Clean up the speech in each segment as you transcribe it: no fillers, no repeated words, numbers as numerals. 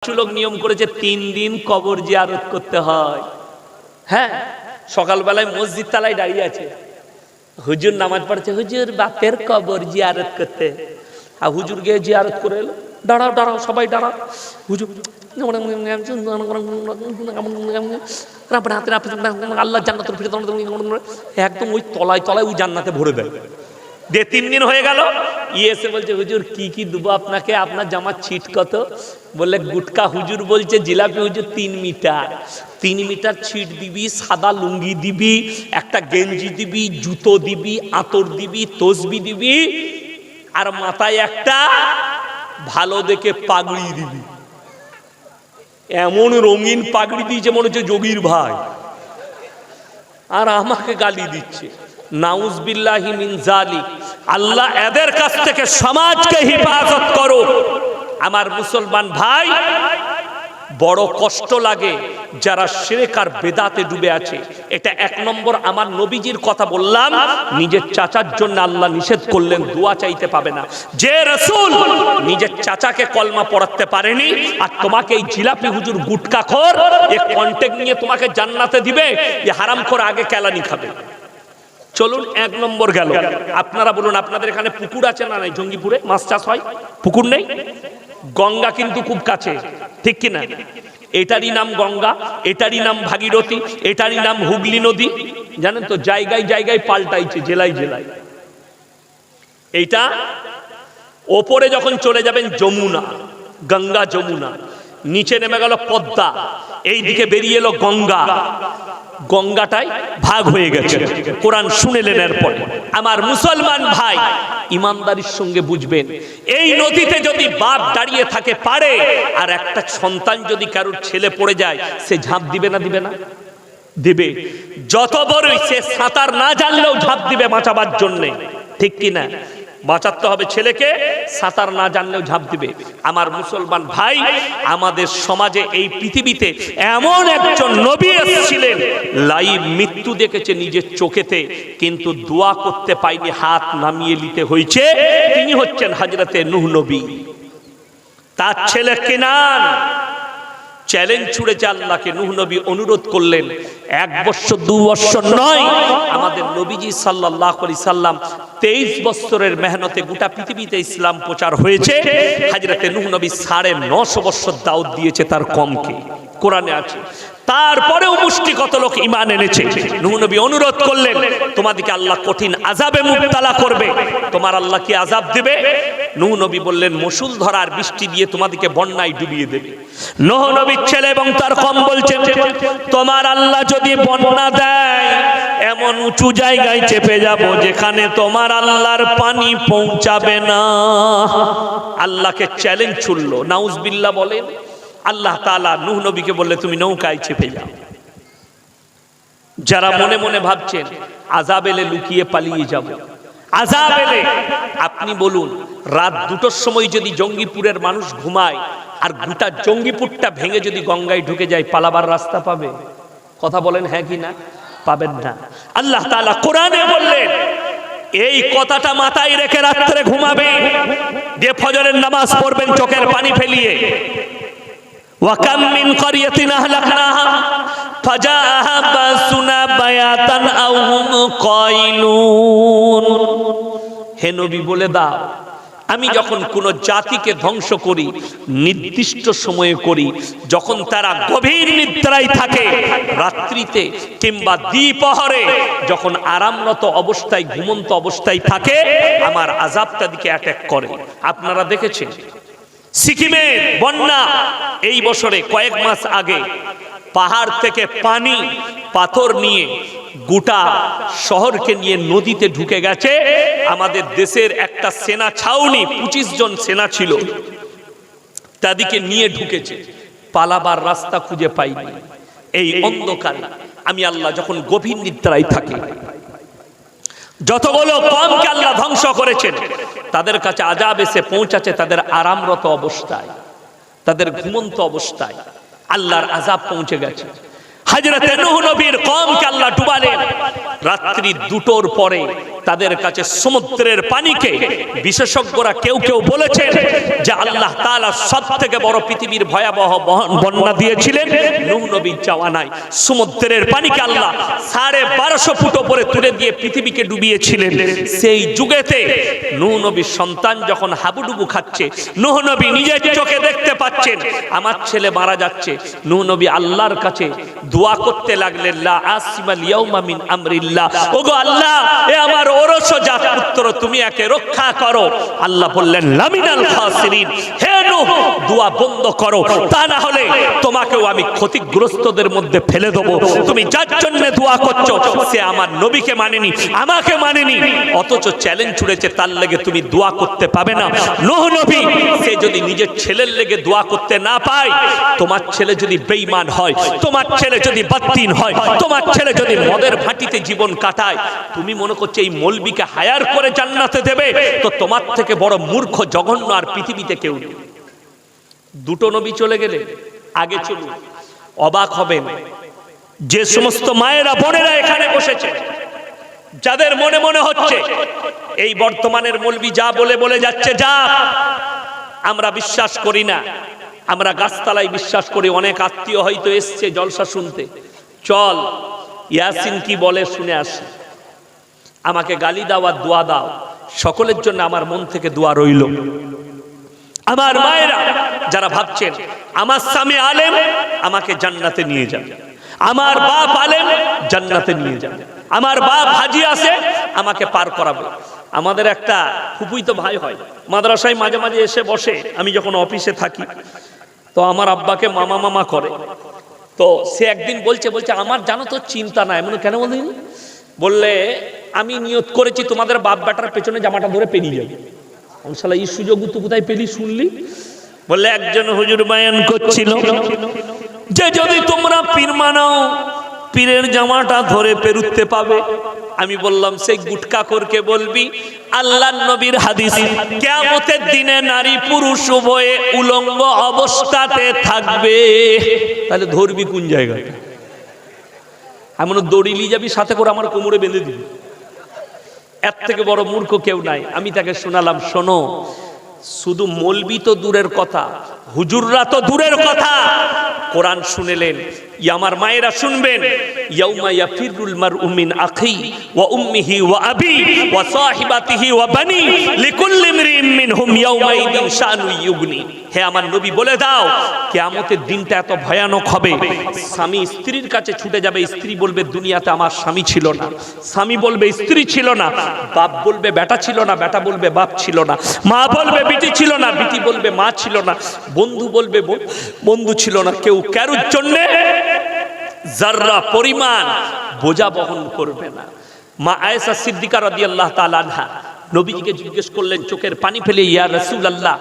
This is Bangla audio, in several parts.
কিছু লোক নিয়ম করেছে 3 দিন কবর জিয়ারত করতে হয়। হ্যাঁ, সকালবেলায় মসজিদ তলায় দাঁড়িয়ে আছে, হুজুর নামাজ পড়ছে, হুজুর বাপের কবর জিয়ারত করতে। আর হুজুর গিয়ে জিয়ারত করে এলো, দাঁড়াও দাঁড়াও সবাই দাঁড়াও। হুজুর আল্লাহ জান্নাতের একদম ওই তলায় তলায় ওই জান্নাতে ভরে দেয়। 3 দিন হয়ে গেল, এসে বলছে হুজুর কি কি দেবো আপনাকে, আপনার জামার ছিট কত? বললে গুটকা। হুজুর বলছে জিলাপি। হুজুর 3 মিটার 3 মিটার ছিট দিবি, সাদা লুঙ্গি দিবি, একটা গেঞ্জি দিবি, জুতো দিবি, আতর দিবি, তসবি দিবি, আর মাথায় একটা ভালো দেখে পাগড়ি দিবি। এমন রঙিন পাগড়ি দিয়েছে মনে হচ্ছে যোগীর ভাই, আর আমাকে গালি দিচ্ছে। নাউজুবিল্লাহি মিন যালিক। আল্লাহ এদের কাছ থেকে সমাজকে হেফাজত করো। আমার মুসলমান ভাই, বড় কষ্ট লাগে যারা শিরক আর বেদাতে ডুবে আছে। এটা 1 নম্বর। আমার নবীজির কথা বললাম, নিজের চাচার জন্য আল্লাহ নিষেধ করলেন দোয়া চাইতে পাবে না। যে রাসূল নিজের চাচাকে কলমা পড়াতে পারেনি, আর তোমাকে এই জিলাপি হুজুর গুটকাখোর এ কন্টেক্ট নিয়ে তোমাকে জান্নাতে দিবে, এ হারামখোর আগে কেলানি খাবে। চলুন 1 নম্বর গেল। আপনারা বলুন, আপনাদের এখানে পুকুর আছে না নাই? জঙ্গিপুরে মাছ চাষ হয়, পুকুর নেই? গঙ্গা কিন্তু খুব কাছে, ঠিক কিনা? এটারই নাম গঙ্গা, এটারই নাম ভাগীরথী, এটারই নাম হুগলি নদী। জানেন তো, জায়গায় জায়গায় পাল্টাইছে, জেলায় জেলায়। এইটা ওপরে যখন চলে যাবেন যমুনা, গঙ্গা যমুনা, নিচে নেমে গেল পদ্মা, এইদিকে বেরিয়ে এলো গঙ্গা। গঙ্গাটাই ভাগ হয়ে গেছে। কোরআন শুনেলেন এরপর। আমার মুসলমান ভাই, ইমানদারির সঙ্গে বুঝবেন, এই নদীতে যদি বাপ দাঁড়িয়ে থাকে পারে, আর একটা সন্তান যদি কারোর ছেলে পড়ে যায়, সে ঝাঁপ দিবে না? দিবে না? দিবে। যত বড়ই সে সাঁতার না জানলেও ঝাঁপ দিবে বাঁচাবার জন্য, ঠিক কিনা? বাঁচাতে হবে ছেলেকে, সাঁতার না জানলেও ঝাঁপ দিবে। আমার মুসলমান ভাই, আমাদের সমাজে এই পৃথিবীতে এমন একজন নবী এসেছিলেন, লাইভ মৃত্যু দেখেছে নিজের চোখেতে, কিন্তু দোয়া করতে পায়নি, হাত নামিয়ে নিতে হয়েছে। তিনি হচ্ছেন হযরতে নূহ নবী। তার ছেলে কেনান চ্যালেঞ্জ ছুড়েছে আল্লাহকে। নূহ নবী অনুরোধ করলেন, 1 বছর 2 বছর নয়, আমাদের নবীজি সাল্লাল্লাহু আলাইহি সাল্লাম 23 বছরের মেহনতে গোটা পৃথিবীতে ইসলাম প্রচার হয়েছে। হযরতে নূহ নবী 950 বছর দাওয়াত দিয়েছে তার কমকে, কোরআনে আছে। তারপরেও মুষ্টি কত লোক ঈমান এনেছে। নূহ নবী অনুরোধ করলেন, তোমাদেরকে আল্লাহ কঠিন আযাবে মুবতালা করবে, তোমার আল্লাহ কি আযাব দিবে? নূহ নবী বললেন, মুষলধারার বৃষ্টি দিয়ে তোমাদেরকে বন্যায় ডুবিয়ে দেবে। নূহ নবীর ছেলে এবং তার কওম বলছেন, তোমার আল্লাহ যদি বন্যা দেয়, এমন উঁচু জায়গায় চেপে যাব যেখানে তোমার আল্লাহর পানি পৌঁছাবে না। আল্লাহকে চ্যালেঞ্জ ছুড়ল। নাউজুবিল্লাহ বলেন। আল্লাহ তাআলা নূহ নবীকে বললে, তুমি নৌকায় চেপে যাও। যারা মনে মনে ভাবছেন আযাব এলে লুকিয়ে পালিয়ে যাব, আযাব এলে, আপনি বলুন, রাত 2টোর সময় যদি জঙ্গিপুরের মানুষ ঘুমায়, আর গোটা জঙ্গিপুরটা ভেঙে যদি গঙ্গায় ঢুকে যায়, পালাবার রাস্তা পাবে? কথা বলেন হ্যাঁ কি না? পাবেন না। আল্লাহ তাআলা কোরআনে বললেন, এই কথাটা মাথায় রেখে রাত্রে ঘুমাবে, যে ফজরের নামাজ পড়বেন চোখের পানি ফেলিয়ে। ওয়াকাম মিন ক্বরিয়াতিন আহলাকনাহা ফাজাআহা বাসুনা বায়াতান আও হুম কাইলুন। হে নবী, বলে দাও, আমি যখন কোন জাতিকে ধ্বংস করি, নির্দিষ্ট সময়ে করি, যখন তারা গভীর নিদ্রায় থাকে, রাত্রিতে কিংবা দ্বিপ্রহরে, যখন আরামরত অবস্থায়, ঘুমন্ত অবস্থায় থাকে, আমার আযাবটা দিকে অ্যাটাক করে। আপনারা দেখেছেন সিকিমের বন্যা, এই বছরে কয়েক মাস আগে পাহাড় থেকে পানি পাথর নিয়ে গোটা শহরকে নিয়ে নদীতে ঢুকে গেছে। আমাদের দেশের একটা সেনা ছাউনি, 25 জন সেনা ছিল, তাদেরকে নিয়ে ঢুকেছে, পালাবার রাস্তা খুঁজে পাইনি। এই অন্ধকারে আমি আল্লাহ যখন গভীর নিদ্রায় থাকি, যতগুলো কওমকে আল্লাহ ধ্বংস করেছেন, তাদের কাছে আযাব এসে পৌঁছাচ্ছে তাদের আরামরত অবস্থায়, তাদের ঘুমন্ত অবস্থায় আল্লাহর আযাব পৌঁছে গেছে। হযরতে নূহ নবীর কওমকে আল্লাহ ডুবালেন। রাত্রি 2টোর পরে তাদের কাছে সমুদ্রের পানিকে বিশেষজ্ঞরা কেউ কেউ বলেছেন যে আল্লাহ তাআলা সবথেকে বড় পৃথিবীর ভয়াবহ বন্যা দিয়েছিলেন নূহ নবীর জামানায়। সমুদ্রের পানিকে আল্লাহ 1250 ফুট উপরে তুলে দিয়ে পৃথিবীকে ডুবিয়েছিলেন। সেই যুগেতে নূহ নবীর সন্তান যখন হাবুডুবু খাচ্ছে, নূহ নবী নিজের চোখে দেখতে পাচ্ছেন আমার ছেলে মারা যাচ্ছে, নূহ নবী আল্লাহর কাছে দোয়া করতে লাগলেন, লা আসিমাল ইয়াউমা মিন আমরিল্লাহ, ওগো আল্লাহ এ আমার ওরসজাত পুত্র তুমি একে রক্ষা করো। আল্লাহ বললেন লামিনাল খাসিরিন, হে নূহ দোয়া বন্ধ করো, তা না হলে তোমাকেও আমি ক্ষতিগ্রস্তদের মধ্যে ফেলে দেব। তুমি যার জন্য দোয়া করছো সে আমার নবীকে মানেনি, আমাকে মানেনি, অথচ চ্যালেঞ্জ ছুড়েছে তার লেগে তুমি দোয়া করতে পাবে না। নূহ নবী সে যদি নিজের ছেলের লেগে দোয়া করতে না পায়, তোমার ছেলে যদি বেঈমান হয়, তোমার ছেলে যদি বাত্তিন হয়, তোমার ছেলে যদি মদের ভাটিতে জীবন কাটায়, তুমি মনে করছো এই মৌলবীকে হায়ার করে জান্নাতে দেবে? তো তোমার থেকে বড় মূর্খ জঘন্য আর পৃথিবীতে কেউ নেই। দুটো নবী চলে গেলে আগে চলুন, অবাক হবেন যে সমস্ত মায়েরা বোনেরা এখানে বসেছে, যাদের মনে মনে হচ্ছে এই বর্তমানের মৌলবী যা বলে বলে যাচ্ছে, যা আমরা বিশ্বাস করি না, আমরা গাছতলায় বিশ্বাস করি। অনেক আত্মীয় হয়তো এসছে জলসা শুনতে, চল ইয়াসিন কি বলে শুনে আসি, আমাকে গালি দাও আর দোয়া দাও। সকলের জন্য আমার মন থেকে দোয়া রইল। আমার মায়েরা যারা ভাবছেন আমার স্বামী আলেম আমাকে জান্নাতে নিয়ে যাবে, আমার বাপ আলেম জান্নাতে নিয়ে যাবে, আমার বাপ হাজি আছে আমাকে পার করাবে। আমাদের একটা ফুপুই তো ভাই হয়, মাদ্রাসায় মাঝে মাঝে এসে বসে, আমি যখন অফিসে থাকি তো আমার আব্বাকে মামা মামা করে। তো সে একদিন বলছে আমার জানো তো চিন্তা নাই। এমন কেন বলিনি? বললে আমি নিয়ত করেছি তোমাদের বাপ বেটার পেছনে জামাটা ধরে পেরিয়ে যাবে। শালা এই সুযোগ তুই কোথায় পেলি শুনলি? বললে একজন হুজুর বায়ান করছিল যে যদি তোমরা পীর মানাও পীরের জামাটা ধরে পেরুতে পাবে। আমি বললাম সেই গুটকাখোরকে বলবি আল্লাহর নবীর হাদিস, কিয়ামতের দিনে নারী পুরুষ উভয়ে উলঙ্গ অবস্থাতে থাকবে। তাহলে ধরবি কোন জায়গায়? এমন দড়ি নিয়ে যাবি সাথে করে আমার কোমরে বেঁধে দিবি। এর থেকে বড় মূর্খ কেউ নাই। আমি তাকে শোনালাম, শোনো, শুধু মৌলবি তো দূরের কথা, হুজুররা তো দূরের কথা, কোরআন শুনেলেন। আমার মায়েরা শুনবেন, ইয়াউমা ইয়াফিরুল মারউ মিন আখি ওয়া উম্মিহি ওয়া আবি ওয়া সাহিবাতিহি ওয়া বানি লিকুল্লি ইমরিইন মিনহুম ইয়াউমাইদিন শানু ইউগনি। হে আমার নবী বলে দাও কিয়ামতের দিনটা এত ভয়ানক হবে, স্বামী স্ত্রীর কাছে ছুটে যাবে, স্ত্রী বলবে দুনিয়াতে আমার স্বামী ছিল না, স্বামী বলবে স্ত্রী ছিল না, বাপ বলবে বেটা ছিল না, বেটা বলবে বাপ ছিল না, মা বলবে বিটি ছিল না, বিটি বলবে মা ছিল না, বন্ধু বলবে বন্ধু ছিল না। কেউ কারোর জন্য যারা পরিমাণ বোঝা বহন করবে না। মা আয়েশা সিদ্দিকা রাদিয়াল্লাহু তাআলা আনহা নবীজিকে জিজ্ঞেস করলেন চোখের পানি ফেলে, ইয়া রাসূলুল্লাহ,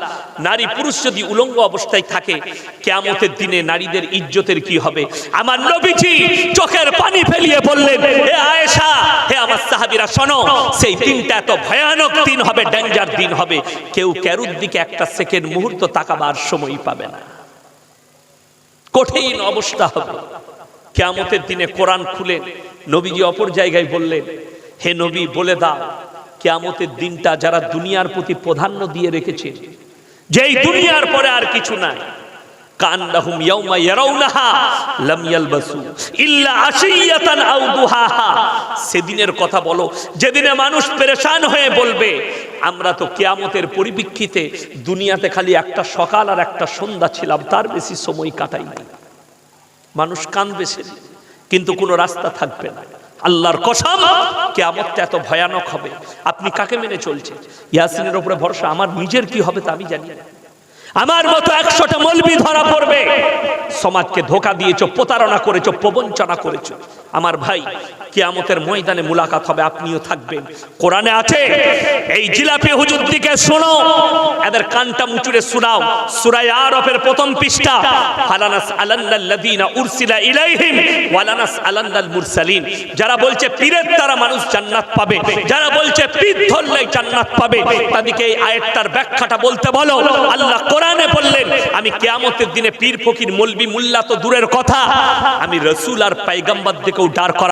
নারী পুরুষ যদি উলঙ্গ অবস্থায় থাকে কিয়ামতের দিনে নারীদের ইজ্জতের কি হবে? আমার নবীজি চোখের পানি ফেলিয়ে বললেন, হে আয়েশা, হে আমার সাহাবীরা, শোনো, সেই দিনটা এত ভয়ানক দিন হবে, ডেঞ্জার দিন হবে, কেউ কারোর দিকে একটা সেকেন্ড মুহূর্ত তাকাবার সময় পাবে না। কঠিন অবস্থা হবে কিয়ামতের দিনে। কোরআন খুলেন, নবীজি অপর জায়গায় বললেন, হে নবী বলে দাও কিয়ামতের দিনটা যারা দুনিয়ার প্রতি প্রাধান্য দিয়ে রেখেছে, যেই দুনিয়ার পরে আর কিছু নাই, কান্নাহুম ইয়াউমা ইয়ারাউনাহা লাম ইয়ালবাসু ইল্লা আশিয়াতান আও দুহাহা। সেদিনের কথা বলো যেদিনে মানুষ পেরেশান হয়ে বলবে আমরা তো কিয়ামতের পরিপ্রেক্ষিতে দুনিয়াতে খালি একটা সকাল আর একটা সন্ধ্যা ছিলাম, তার বেশি সময় কাটাই নাই। মানুষ কাঁদবে সেদিন, কিন্তু কোনো রাস্তা থাকবে না। আল্লাহর কসম কিয়ামতটা এত ভয়ানক হবে। আপনি কাকে মেনে চলছেন? ইয়াসিনের উপরে ভরসা। আমার নিজের কি হবে তা আমি জানি না। আমার মতো 100টা মৌলবি ধরা পড়বে, সমাজকে ধোঁকা দিয়েছো, প্রতারণা করেছো, প্রবঞ্চনা করেছো। আমার ভাই, কিয়ামতের ময়দানে মুলাকাত হবে, আপনিও থাকবেন। কোরআনে আছে, এই জিলাপি হুজুর দিকে শোনো, এদের কানটা মুচুরে শোনাও। সূরা আরাফের প্রথম পৃষ্ঠা, ফালানাস আলান্নাল্লাযীনা উরসিলা ইলাইহিম ওয়ালানাস আলান্নাল মুরসালিন। যারা বলছে পীরের দ্বারা মানুষ জান্নাত পাবে, যারা বলছে পীর ধরলে জান্নাত পাবে, তাদেরকে এই আয়াতটার ব্যাখ্যাটা বলতে বলো। আল্লাহ কোরআনে বললেন, আমি কিয়ামতের দিনে পীর ফকির মৌলবি মুল্লা তো দূরের কথা, আমি রাসূল আর পয়গম্বর দিকেও ডার করা